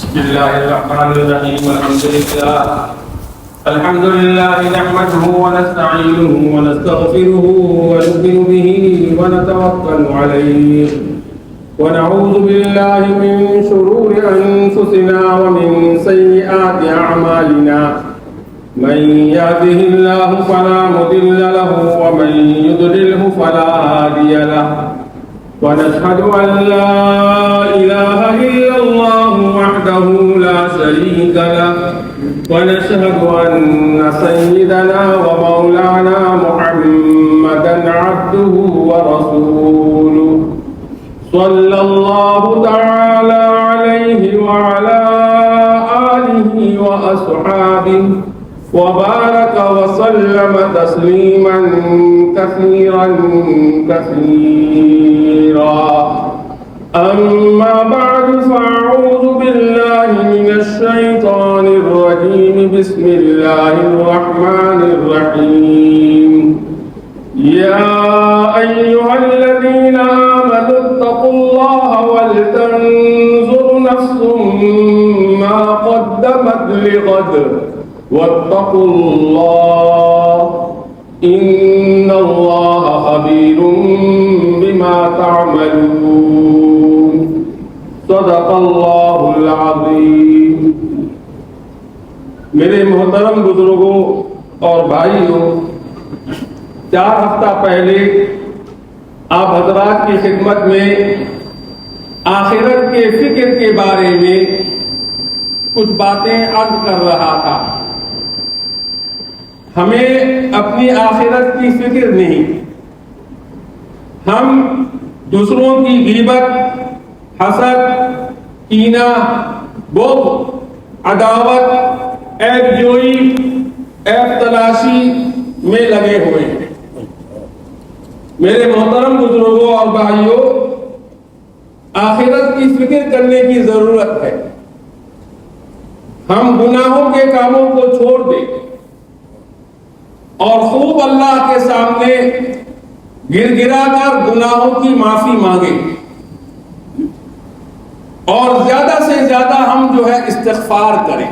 بسم الله الرحمن الرحيم. الحمد لله نحمده ونستعينه ونستغفره ونؤمن به ونتوكل عليه ونعوذ بالله من شرور أنفسنا ومن سيئات أعمالنا. من يهده الله فلا مضل له ومن يضلله فلا هادي له. ونشهد أن لا إله إلا الله وحده لا شريك له. ونشهد أن سيدنا ومولانا محمدا عبده ورسوله صلى الله تعالى عليه وعلى آله وأصحابه وبارك وسلم تسليما كثيرا كثيرا. أما بعد فأعوذ بالله من الشيطان الرجيم. بسم الله الرحمن الرحيم. يا أيها الذين آمنوا اتقوا الله ولتنظر نفس ما قدمت لغد واتقوا الله إن الله خبير بما تعملون. صدق اللہ العظیم. میرے محترم بزرگوں اور بھائیوں، 4 ہفتہ پہلے آپ حضرات کی خدمت میں آخرت کے فکر کے بارے میں کچھ باتیں عرض کر رہا تھا. ہمیں اپنی آخرت کی فکر نہیں. ہم دوسروں کی غیبت، حسد، کینہ، بغض، عداوت، عیب جوئی، عیب تلاشی میں لگے ہوئے ہیں. میرے محترم بزرگوں اور بھائیوں، آخرت کی فکر کرنے کی ضرورت ہے. ہم گناہوں کے کاموں کو چھوڑ دیں اور خوب اللہ کے سامنے گر گرا کر گناہوں کی معافی مانگیں اور زیادہ سے زیادہ ہم استغفار کریں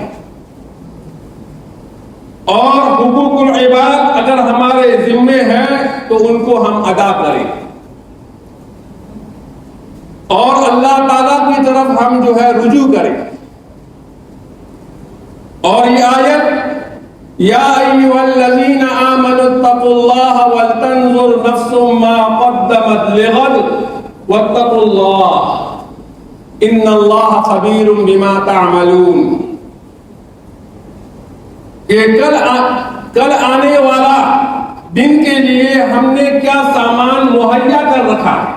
اور حقوق العباد اگر ہمارے ذمے ہیں تو ان کو ہم ادا کریں اور اللہ تعالیٰ کی طرف ہم رجوع کریں. اور یہ آیت یا ایھا الذین آمنوا اتقوا اللہ ولتنظر نفس ما قدمت لغد واتقوا اللہ ان اللہ خبیر بما تعملون. کہ کل آنے والا دن کے لیے ہم نے کیا سامان مہیا کر رکھا ہے.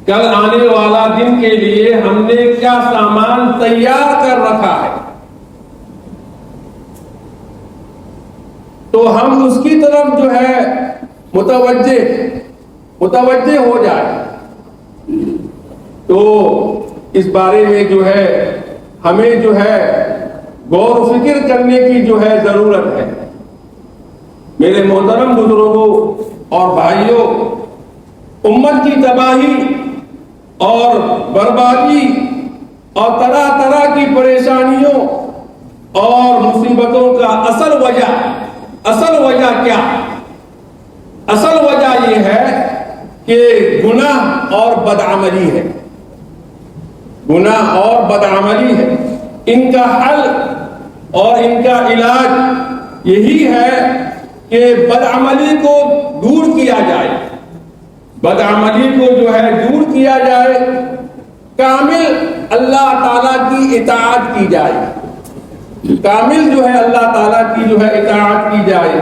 کل آنے والا دن کے لیے ہم نے کیا سامان تیار کر رکھا ہے. تو ہم اس کی طرف متوجہ ہو جائے. تو اس بارے میں ہمیں غور و فکر کرنے کی ضرورت ہے. میرے محترم بزرگوں اور بھائیوں، امت کی تباہی اور بربادی اور طرح طرح کی پریشانیوں اور مصیبتوں کا اصل وجہ کیا؟ اصل وجہ یہ ہے کہ گناہ اور بدعملی ہے. گناہ اور بدعملی ہے. ان کا حل اور ان کا علاج یہی ہے کہ بدعملی کو دور کیا جائے. بدعملی کو دور کیا جائے. کامل اللہ تعالیٰ کی اطاعت کی جائے. کامل اللہ تعالیٰ کی اطاعت کی جائے،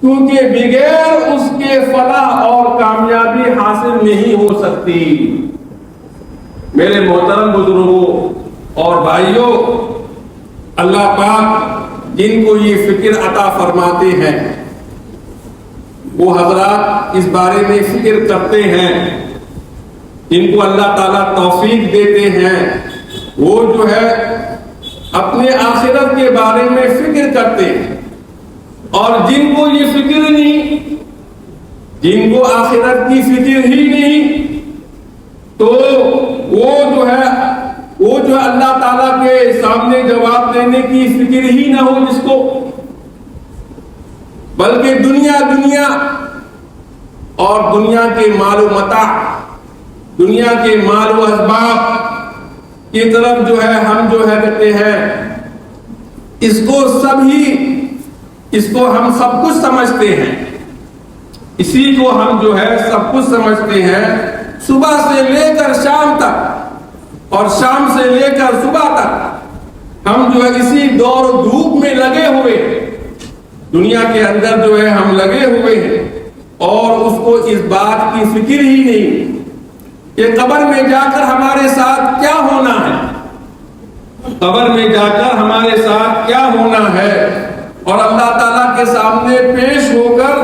کیونکہ بغیر اس کے فلاح اور کامیابی حاصل نہیں ہو سکتی. میرے محترم بزرگوں اور بھائیوں، اللہ پاک جن کو یہ فکر عطا فرماتے ہیں وہ حضرات اس بارے میں فکر کرتے ہیں. جن کو اللہ تعالیٰ توفیق دیتے ہیں وہ اپنے آخرت کے بارے میں فکر کرتے ہیں، اور جن کو یہ فکر نہیں، جن کو آخرت کی فکر ہی نہیں، تو وہ اللہ تعالیٰ کے سامنے جواب دینے کی فکر ہی نہ ہو جس کو، بلکہ دنیا اور دنیا کے مال و متاع، دنیا کے مال و اسباب کی طرف جو ہے ہم جو ہے کہتے ہیں اس کو ہم سب کچھ سمجھتے ہیں، اسی کو ہم جو ہے سب کچھ سمجھتے ہیں، صبح سے لے کر شام تک اور شام سے لے کر صبح تک ہم جو ہے اسی دور و دھوپ میں لگے ہوئے، دنیا کے اندر جو ہے ہم لگے ہوئے ہیں، اور اس کو اس بات کی فکر ہی نہیں کہ قبر میں جا کر ہمارے ساتھ کیا ہونا ہے، قبر میں جا کر ہمارے ساتھ کیا ہونا ہے، اور اللہ تعالیٰ کے سامنے پیش ہو کر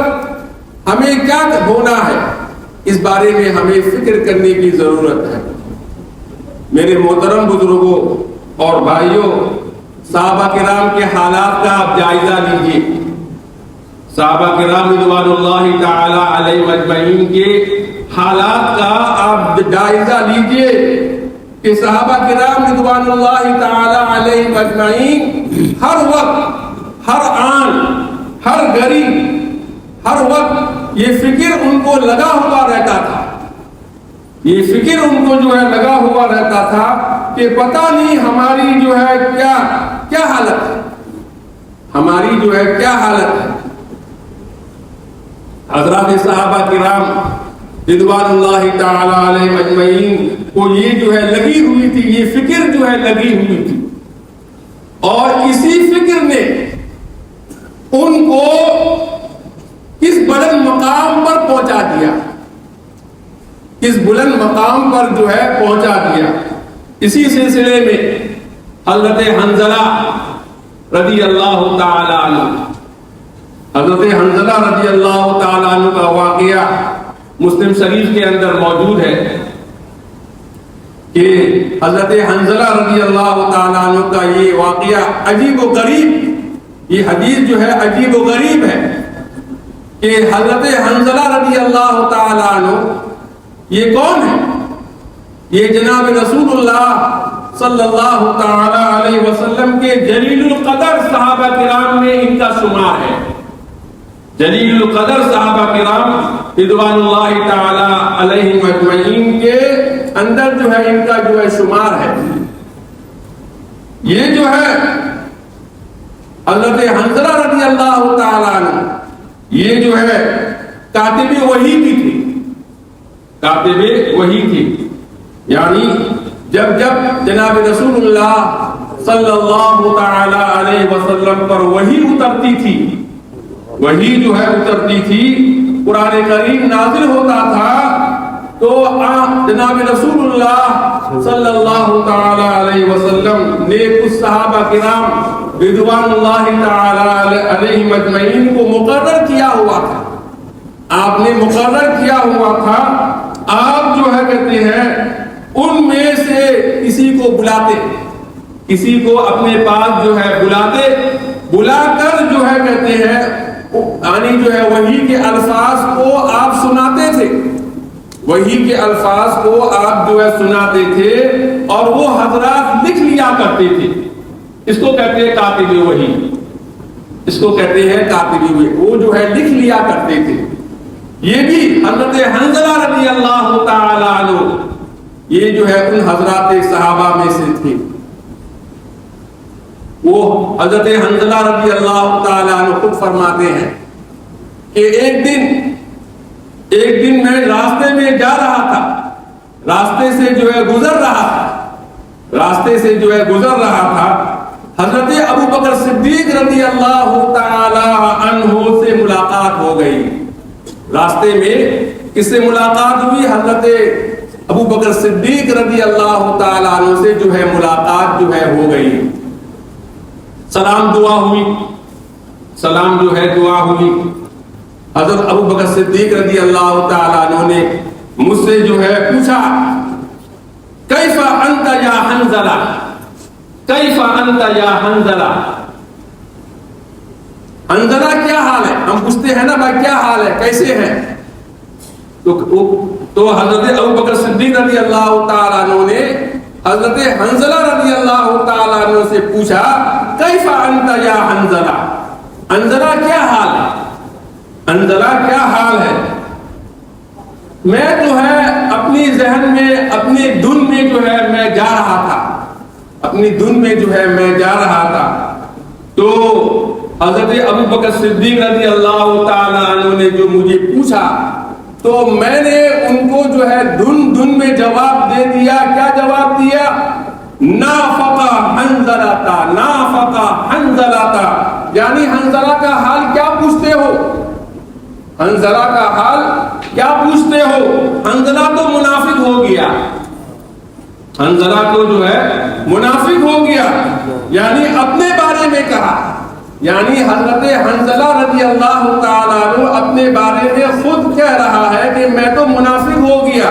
ہمیں کیا ہونا ہے، اس بارے میں ہمیں فکر کرنے کی ضرورت ہے۔ میرے محترم بزرگوں اور بھائیوں، صحابہ کرام کے حالات کا آپ جائزہ لیجئے، صحابہ کرام رضوان اللہ تعالی علیہم اجمعین کے حالات کا آپ جائزہ لیجئے کہ صحابہ کرام رضوان اللہ تعالی علیہم اجمعین ہر وقت، ہر آن، ہر گھڑی، ہر وقت یہ فکر ان کو لگا ہوا رہتا تھا، یہ فکر ان کو جو ہے لگا ہوا رہتا تھا کہ پتہ نہیں ہماری جو ہے کیا حالت ہے، ہماری جو ہے کیا حالت ہے۔ حضرات صحابہ کرام رضوان اللہ تعالی علیہم اجمعین کو یہ جو ہے لگی ہوئی تھی، یہ فکر جو ہے لگی ہوئی تھی، اور اسی فکر نے ان کو کس بلند مقام پر پہنچا دیا، کس بلند مقام پر جو ہے پہنچا دیا۔ اسی سلسلے میں حضرت حنظلہ رضی اللہ تعالی عنہ، حضرت حنظلہ رضی اللہ تعالی عنہ کا واقعہ مسلم شریف کے اندر موجود ہے کہ حضرت حنظلہ رضی اللہ تعالی عنہ کا یہ واقعہ عجیب و غریب، یہ حدیث جو ہے عجیب و غریب ہے کہ حضرت حنظلہ رضی اللہ تعالی عنہ یہ کون ہے؟ یہ جناب رسول اللہ صلی اللہ تعالی علیہ وسلم کے جلیل القدر صحابہ کرام میں ان کا شمار ہے، جلیل القدر صحابہ کرام رضوان اللہ تعالی علیہم اجمعین کے اندر جو ہے ان کا جو ہے شمار ہے۔ یہ جو ہے حضرت حنظلہ رضی اللہ تعالی عنہ یہ جو ہے کاتب وحی کی تھی، کاتب وحی تھی، یعنی جب جناب رسول اللہ صلی اللہ تعالی علیہ وسلم پر وحی اترتی تھی، وحی جو ہے اترتی تھی، قرآن کریم نازل ہوتا تھا، تو جناب رسول اللہ صلی اللہ تعالی علیہ وسلم نے کچھ صحابہ کرام رضوان اللہ تعالی علیہم اجمعین کو مقرر کیا ہوا تھا، آپ نے مقرر کیا ہوا تھا، آپ جو ہے کہتے ہیں ان میں سے کسی کو بلاتے، کسی کو اپنے پاس جو ہے بلاتے، بلا کر جو ہے کہتے ہیں یعنی جو ہے وحی کے الفاظ کو آپ سناتے تھے، وحی کے الفاظ کو آپ جو ہے سناتے تھے، اور وہ حضرات لکھ لیا کرتے تھے۔ اس کو کہتے ہیں کاتب وحی، اس کو کہتے ہیں کاتب وحی، وہ جو ہے لکھ لیا کرتے تھے۔ یہ بھی حضرت حنظلہ رضی اللہ تعالی عنہ یہ جو ہے ان حضرات صحابہ میں سے تھے۔ وہ حضرت حنظلہ رضی اللہ تعالی عنہ خود فرماتے ہیں کہ ایک دن میں راستے میں جا رہا تھا، راستے سے جو ہے گزر رہا تھا، راستے سے جو ہے گزر رہا تھا، حضرت ابو بکر صدیق رضی اللہ تعالی عنہ سے ملاقات ہو گئی۔ راستے میں کس سے ملاقات ہوئی؟ حضرت ابو بکر صدیق رضی اللہ تعالی عنہ سے جو ہے ملاقات جو ہے ہو گئی، سلام دعا ہوئی، سلام جو ہے دعا ہوئی۔ حضرت ابو بکر صدیق رضی اللہ تعالی عنہ نے مجھ سے جو ہے پوچھا، کیف انت یا حنظلہ، کیف انت یا حنظلہ، حنظلہ کیا حال ہے؟ ہم پوچھتے ہیں نا بھائی کیا حال ہے، کیسے ہیں؟ تو حضرت ابو بکر صدیق رضی اللہ تعالی عنہ نے حضرت حنظلہ رضی اللہ تعالی عنہ سے پوچھا کیف انت یا حنظلہ، حنظلہ کیا حال ہے، حنظلہ کیا حال ہے؟ میں جو ہے اپنی ذہن میں اپنی دھن میں جو ہے میں جا رہا تھا، اپنی دھن میں جو ہے میں جا رہا تھا، تو حضرت ابو بکر صدیق رضی اللہ تعالی عنہ نے جو مجھے پوچھا تو میں نے ان کو جو ہے دھن میں جواب دے دیا۔ کیا جواب دیا؟ نافق حنظلہ، نافق حنظلہ، یعنی حنظلہ کا حال کیا پوچھتے ہو، حنظلہ کا حال کیا پوچھتے ہو؟ حنظلہ تو منافق ہو گیا، حنظلہ تو جو ہے منافق ہو گیا، یعنی اپنے بارے میں کہا، یعنی حضرت حنظلہ رضی اللہ تعالیٰ عنہ اپنے بارے میں خود کہہ رہا ہے کہ میں تو منافق ہو گیا۔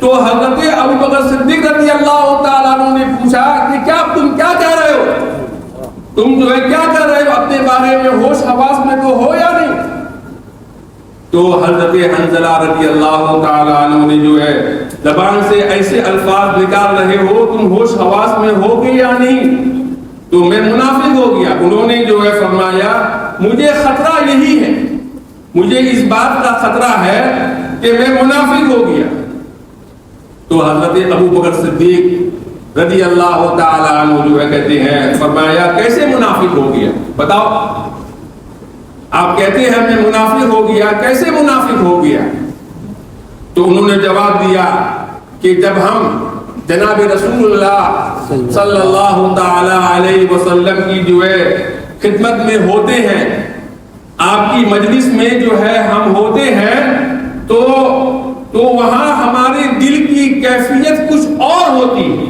تو حضرت ابو بکر صدیق رضی اللہ تعالیٰ عنہ نے پوچھا کہ کیا تم کیا کہہ رہے ہو، تم جو ہے کیا کہہ رہے ہو، اپنے بارے میں ہوش حواس میں تو ہو یا نہیں؟ تو حضرت حنظلہ رضی اللہ تعالیٰ عنہ نے جو ہے زبان سے ایسے الفاظ نکال رہے ہو، تم ہوش حواس میں ہو گے یا نہیں؟ تو میں منافق ہو گیا۔ انہوں نے جو ہے فرمایا مجھے خطرہ یہی ہے، مجھے اس بات کا خطرہ ہے کہ میں منافق ہو گیا۔ تو حضرت ابو بکر صدیق رضی اللہ تعالیٰ عنہ جو ہے کہتے ہیں، فرمایا کیسے منافق ہو گیا، بتاؤ، آپ کہتے ہیں میں منافق ہو گیا، کیسے منافق ہو گیا؟ تو انہوں نے جواب دیا کہ جب ہم جناب رسول اللہ صلی اللہ تعالی علیہ وسلم کی جو ہے خدمت میں ہوتے ہیں، آپ کی مجلس میں جو ہے ہم ہوتے ہیں، تو وہاں ہمارے دل کی کیفیت کچھ اور ہوتی ہے،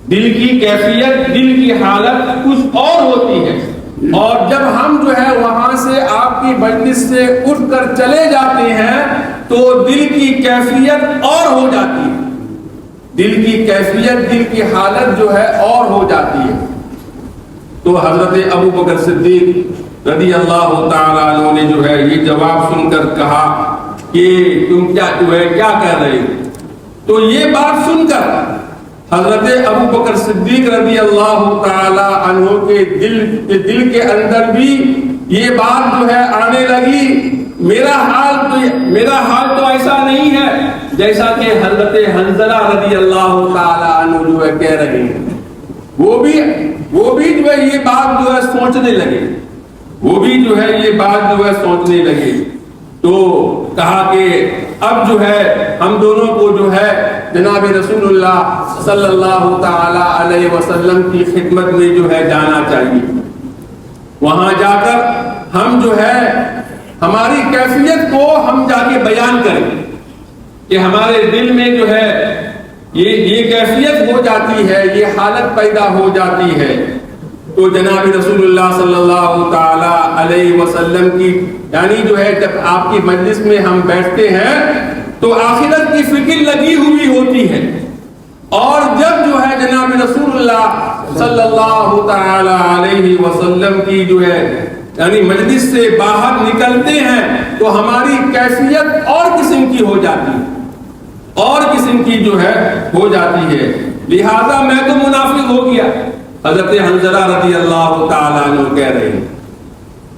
دل کی کیفیت، دل کی حالت کچھ اور ہوتی ہے، اور جب ہم جو ہے وہاں سے آپ کی مجلس سے اٹھ کر چلے جاتے ہیں تو دل کی کیفیت اور ہو جاتی ہے، دل کی کیفیت، دل کی حالت جو ہے اور ہو جاتی ہے۔ تو حضرت ابو بکر صدیق رضی اللہ تعالیٰ عنہ نے جو ہے یہ جواب سن کر کہا کہ تم کیا کہہ رہے ہو؟ تو یہ بات سن کر حضرت ابو بکر صدیق رضی اللہ تعالیٰ عنہ کے دل کے اندر بھی یہ بات جو ہے آنے لگی، میرا حال تو ایسا نہیں ہے جیسا کہ حضرت حنظلہ رضی اللہ تعالیٰ عنہ جو ہے کہہ رہے ہیں۔ وہ بھی جو ہے یہ بات جو ہے سوچنے لگے، وہ بھی جو ہے یہ بات جو ہے سوچنے لگے۔ تو کہا کہ اب جو ہے ہم دونوں کو جو ہے جناب رسول اللہ صلی اللہ تعالی علیہ وسلم کی خدمت میں جو ہے جانا چاہیے، وہاں جا کر ہم جو ہے ہماری کیفیت کو ہم جا کے بیان کریں کہ ہمارے دل میں جو ہے یہ کیفیت ہو جاتی ہے، یہ حالت پیدا ہو جاتی ہے۔ تو جناب رسول اللہ صلی اللہ تعالی علیہ وسلم کی یعنی جو ہے جب آپ کی مجلس میں ہم بیٹھتے ہیں تو آخرت کی فکر لگی ہوئی ہوتی ہے، اور جب جو ہے جناب رسول اللہ صلی اللہ تعالی علیہ وسلم کی جو ہے یعنی مجلس سے باہر نکلتے ہیں تو ہماری کیفیت اور قسم کی ہو جاتی ہے، اور قسم کی جو ہے ہو جاتی ہے۔ لہذا میں تو منافق ہو گیا، حضرت حنظلہ رضی اللہ تعالیٰ عنہ کہہ رہے ہیں۔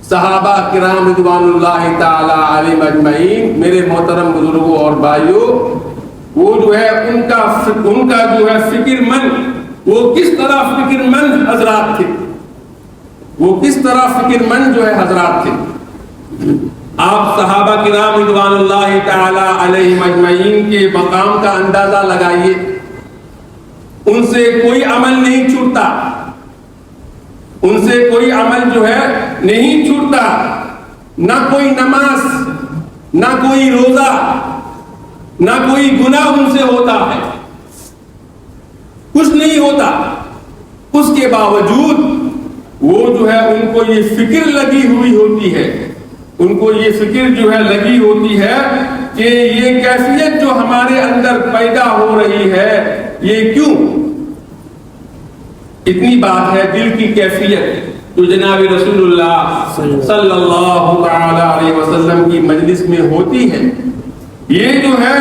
صحابہ کرام رضوان اللہ تعالیٰ علیہم اجمعین، میرے محترم بزرگوں اور بھائیوں، وہ جو ہے ان کا جو ہے فکر مند، وہ کس طرح فکر مند حضرات تھے، وہ کس طرح فکر مند جو ہے حضرات تھے۔ آپ صحابہ کرام رضوان اللہ تعالی علیہم اجمعین کے مقام کا اندازہ لگائیے، ان سے کوئی عمل نہیں چھوٹتا، ان سے کوئی عمل جو ہے نہیں چھوٹتا، نہ کوئی نماز، نہ کوئی روزہ، نہ کوئی گناہ ان سے ہوتا ہے، کچھ نہیں ہوتا۔ اس کے باوجود وہ جو ہے ان کو یہ فکر لگی ہوئی ہوتی ہے، ان کو یہ فکر جو ہے لگی ہوتی ہے کہ یہ کیفیت جو ہمارے اندر پیدا ہو رہی ہے یہ کیوں؟ اتنی بات ہے دل کی کیفیت جو جناب رسول اللہ صلی اللہ تعالی علیہ وسلم کی مجلس میں ہوتی ہے، یہ جو ہے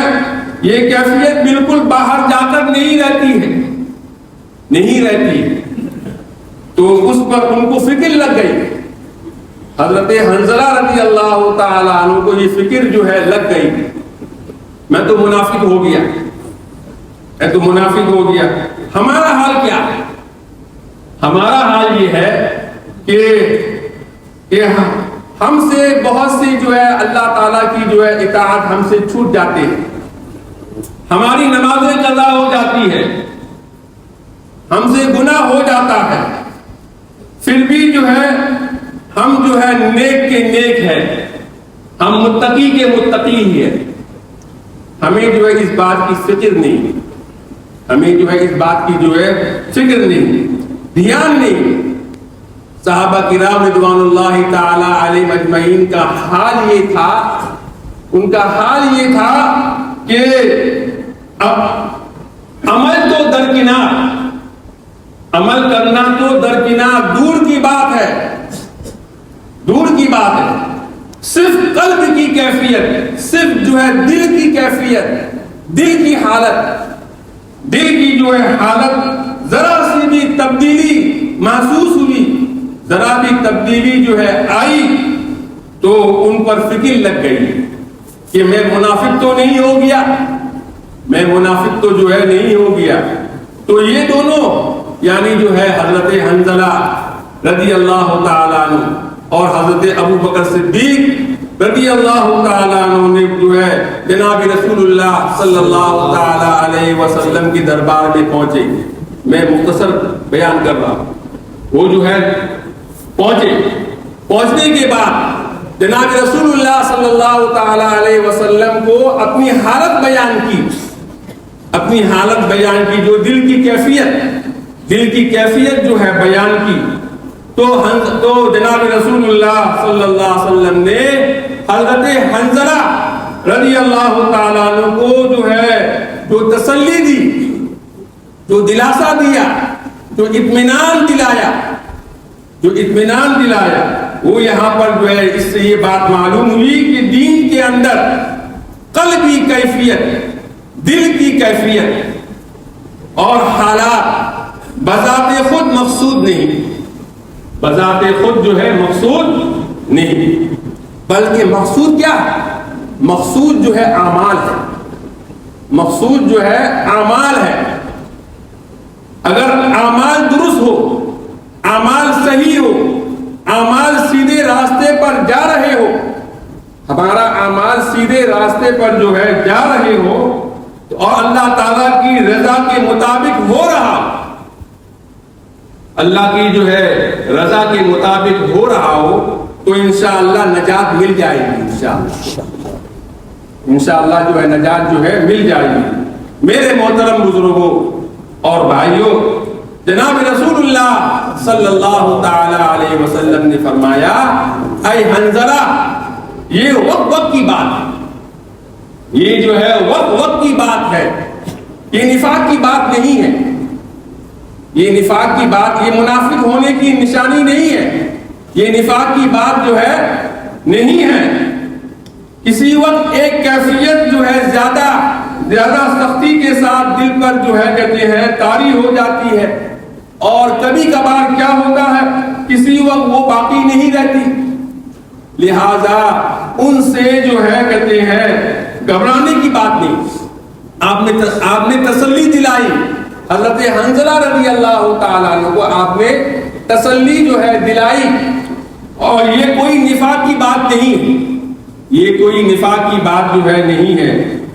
یہ کیفیت بالکل باہر جا کر نہیں رہتی ہے، نہیں رہتی تو اس پر ان کو فکر لگ گئی. حضرت حنظلہ رضی اللہ تعالیٰ عنہ کو یہ فکر جو ہے لگ گئی، میں تو منافق ہو گیا، میں تو منافق ہو گیا. ہمارا حال کیا ہے؟ ہمارا حال یہ ہے کہ ہم سے بہت سی جو ہے اللہ تعالیٰ کی جو ہے اطاعت ہم سے چھوٹ جاتے ہیں، ہماری نمازیں قضا ہو جاتی ہے، ہم سے گناہ ہو جاتا ہے، پھر بھی جو ہے ہم جو ہے نیک کے نیک ہیں، ہم متقی کے متقی ہی ہیں. ہمیں جو ہے اس بات کی فکر نہیں، ہمیں جو ہے اس بات کی جو ہے فکر نہیں، دھیان نہیں. صحابہ کرام رضوان اللہ تعالی علیہم اجمعین کا حال یہ تھا، ان کا حال یہ تھا کہ اب عمل تو درکنار، عمل کرنا تو درکنار، دور کی بات ہے، دور کی بات ہے. صرف قلب کی کیفیت، صرف جو ہے دل کی کیفیت، دل کی حالت، دل کی جو ہے حالت ذرا سی بھی تبدیلی محسوس ہوئی، ذرا بھی تبدیلی جو ہے آئی تو ان پر فکر لگ گئی کہ میں منافق تو نہیں ہو گیا، میں منافق تو جو ہے نہیں ہو گیا. تو یہ دونوں یعنی جو ہے حضرت حنظلہ رضی اللہ تعالیٰ عنہ اور حضرت ابو بکر صدیق رضی اللہ تعالیٰ عنہ نے جو ہے جناب رسول اللہ صلی اللہ تعالیٰ علیہ وسلم کی دربار میں پہنچے. میں مختصر بیان کر رہا ہوں. وہ جو ہے پہنچنے کے بعد جناب رسول اللہ صلی اللہ تعالیٰ علیہ وسلم کو اپنی حالت بیان کی، اپنی حالت بیان کی، جو دل کی کیفیت جو ہے بیان کی. تو جناب رسول اللہ صلی اللہ علیہ وسلم نے حضرت حنظلہ رضی اللہ تعالیٰ عنہ کو جو ہے جو تسلی دی، جو دلاسا دیا، جو اطمینان دلایا، وہ یہاں پر جو ہے اس سے یہ بات معلوم ہوئی کہ دین کے اندر قلبی کیفیت، دل کی کیفیت اور حالات بذات خود مقصود نہیں، بذات خود جو ہے مقصود نہیں، بلکہ مقصود کیا ہے؟ مقصود جو ہے اعمال ہے، مقصود جو ہے اعمال ہے. اگر اعمال درست ہو، اعمال صحیح ہو، اعمال سیدھے راستے پر جا رہے ہو، ہمارا اعمال سیدھے راستے پر جو ہے جا رہے ہو اور اللہ تعالیٰ کی رضا کے مطابق ہو رہا، اللہ کی جو ہے رضا کے مطابق ہو رہا ہو تو انشاءاللہ نجات مل جائے گی. انشاءاللہ جو ہے نجات جو ہے مل جائے گی. میرے محترم بزرگوں اور بھائیوں، جناب رسول اللہ صلی اللہ تعالی علیہ وسلم نے فرمایا، اے حنظلہ، یہ وقت کی بات ہے، یہ جو ہے وقت کی بات ہے، یہ نفاق کی بات نہیں ہے، یہ نفاق کی بات، یہ منافق ہونے کی نشانی نہیں ہے، یہ نفاق کی بات جو ہے نہیں ہے. کسی وقت ایک کیفیت جو ہے زیادہ سختی کے ساتھ دل پر جو ہے کہتے ہیں طاری ہو جاتی ہے، اور کبھی کبھار کیا ہوتا ہے کسی وقت وہ باقی نہیں رہتی. لہذا ان سے جو ہے کہتے ہیں گھبرانے کی بات نہیں. آپ نے تسلی دلائی، حضرت حنظلہ رضی اللہ تعالیٰ عنہ کو آپ نے تسلی جو ہے دلائی، اور یہ کوئی نفاق کی بات نہیں، یہ کوئی نفاق کی بات جو ہے نہیں ہے.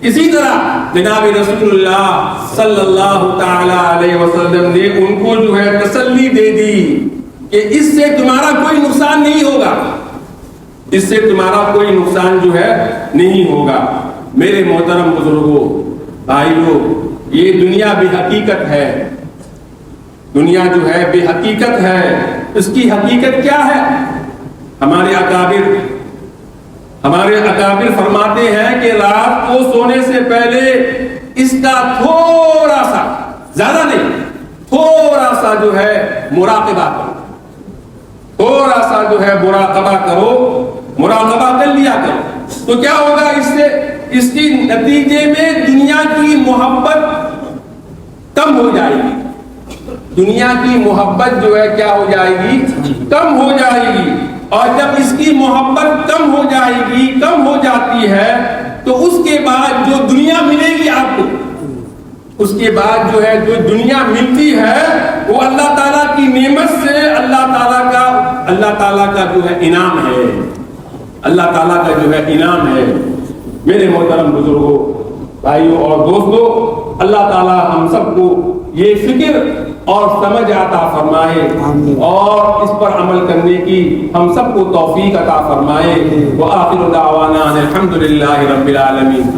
اسی طرح جناب رسول اللہ صلی اللہ تعالی علیہ وسلم نے ان کو جو ہے تسلی دے دی کہ اس سے تمہارا کوئی نقصان نہیں ہوگا، اس سے تمہارا کوئی نقصان جو ہے نہیں ہوگا. میرے محترم بزرگوں، بھائیوں، یہ دنیا بے حقیقت ہے، دنیا جو ہے بے حقیقت ہے. اس کی حقیقت کیا ہے؟ ہمارے اکابر فرماتے ہیں کہ رات کو سونے سے پہلے اس کا تھوڑا سا، زیادہ نہیں، تھوڑا سا جو ہے مراقبہ کرو، تھوڑا سا جو ہے مراقبہ کرو، مراقبہ کر لیا کرو. تو کیا ہوگا اس سے؟ اس کی نتیجے میں دنیا کی محبت کم ہو جائے گی، دنیا کی محبت جو ہے کیا ہو جائے گی؟ کم ہو جائے گی. اور جب اس کی محبت کم ہو جائے گی، کم ہو جاتی ہے، تو اس کے بعد جو دنیا ملے گی آپ کو، اس کے بعد جو ہے جو دنیا ملتی ہے وہ اللہ تعالیٰ کی نعمت سے اللہ تعالیٰ کا جو ہے انعام ہے، اللہ تعالیٰ کا جو ہے انعام ہے. میرے محترم بزرگوں، بھائیوں اور دوستوں، اللہ تعالیٰ ہم سب کو یہ فکر اور سمجھ عطا فرمائے اور اس پر عمل کرنے کی ہم سب کو توفیق عطا فرمائے. وآخر دعوانا الحمدللہ رب العالمین.